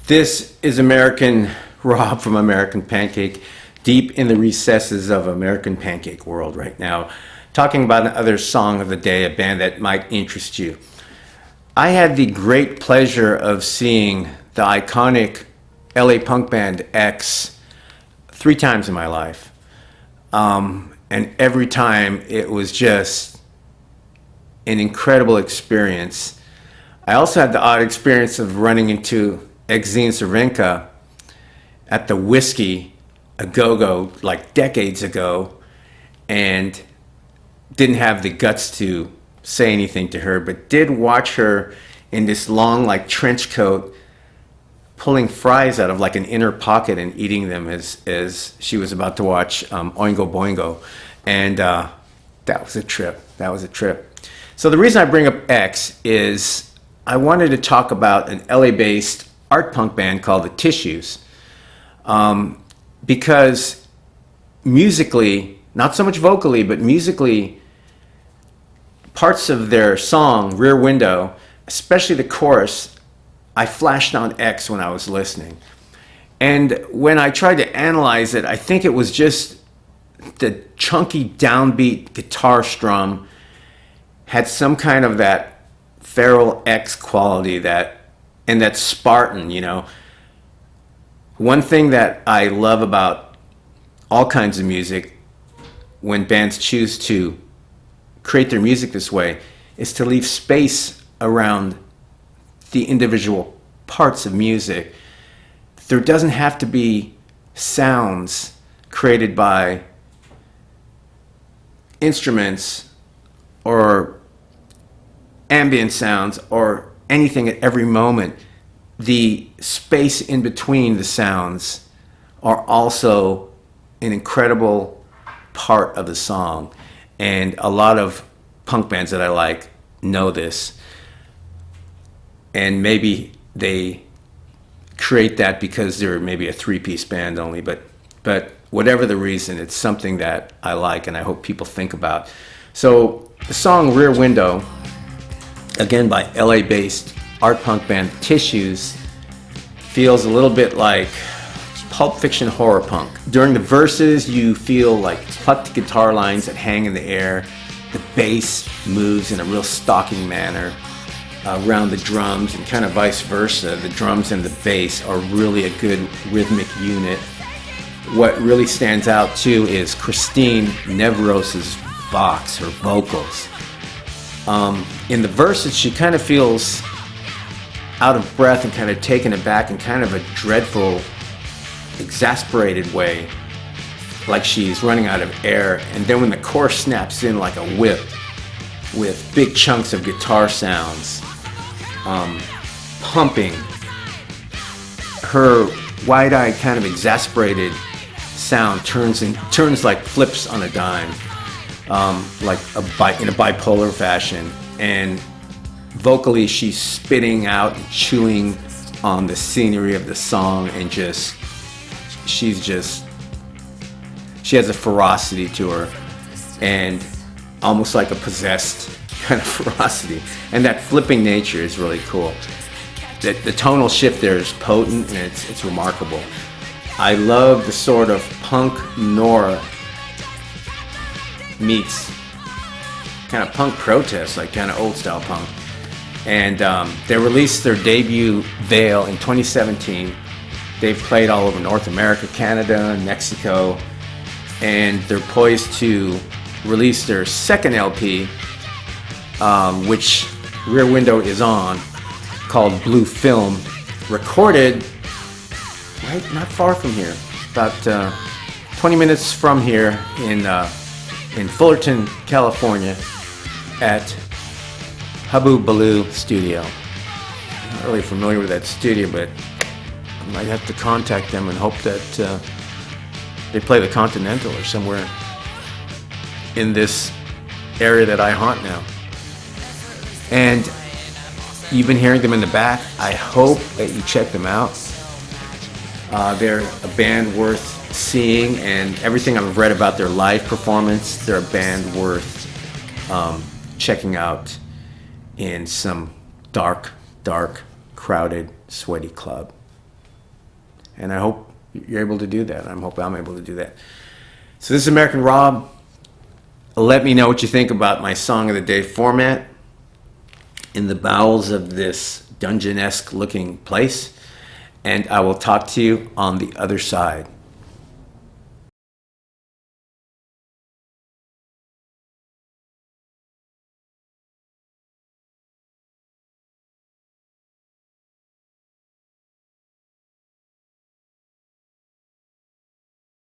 This is American Rob from American Pancake, deep in the recesses of American Pancake world right now, talking about another song of the day, a band that might interest you. I had the great pleasure of seeing the iconic LA punk band X 3 times in my life. And every time it was just an incredible experience. I also had the odd experience of running into Exene Cervenka at the Whiskey, a go-go, like decades ago, and didn't have the guts to say anything to her, but did watch her in this long, like, trench coat, pulling fries out of like an inner pocket and eating them as she was about to watch Oingo Boingo. And that was a trip. That was a trip. So the reason I bring up X is I wanted to talk about an LA-based art punk band called the Tissues, because musically, not so much vocally, but musically, parts of their song, Rear Window, especially the chorus, I flashed on X when I was listening. And when I tried to analyze it, I think it was just the chunky downbeat guitar strum had some kind of that feral X quality, and that Spartan, you know. One thing that I love about all kinds of music, when bands choose to create their music this way, is to leave space around the individual parts of music. There doesn't have to be sounds created by instruments or ambient sounds or anything at every moment. The space in between the sounds are also an incredible part of the song. And a lot of punk bands that I like know this. And maybe they create that because they're maybe a three-piece band only, but whatever the reason, it's something that I like and I hope people think about. So the song Rear Window, again by LA-based art punk band Tissues, feels a little bit like Pulp Fiction horror punk. During the verses, you feel like plucked guitar lines that hang in the air. The bass moves in a real stalking manner around the drums, and kind of vice versa. The drums and the bass are really a good rhythmic unit. What really stands out too is Christine Nevros's vox, her vocals. In the verses, she kind of feels out of breath and kind of taken aback in kind of a dreadful, exasperated way, like she's running out of air. And then when the chorus snaps in like a whip with big chunks of guitar sounds pumping, her wide-eyed, kind of exasperated sound turns like flips on a dime, like in a bipolar fashion. And vocally, she's spitting out and chewing on the scenery of the song, and she has a ferocity to her, and almost like a possessed kind of ferocity. And that flipping nature is really cool. The tonal shift there is potent, and it's remarkable. I love the sort of punk noir meets kind of punk protest, like kind of old style punk. And they released their debut Veil in 2017. They've played all over North America, Canada, Mexico, and they're poised to release their second LP, which Rear Window is on, called Blue Film, recorded right not far from here, about 20 minutes from here in Fullerton, California, at Habu Baloo Studio. I'm not really familiar with that studio, but I might have to contact them and hope that they play the Continental or somewhere in this area that I haunt now. And you've been hearing them in the back. I hope that you check them out. They're a band worth seeing, and everything I've read about their live performance, they're a band worth checking out in some dark, crowded, sweaty club. And I hope you're able to do that. I hope I'm able to do that. So this is American Rob. Let me know what you think about my Song of the Day format in the bowels of this dungeon-esque looking place. And I will talk to you on the other side.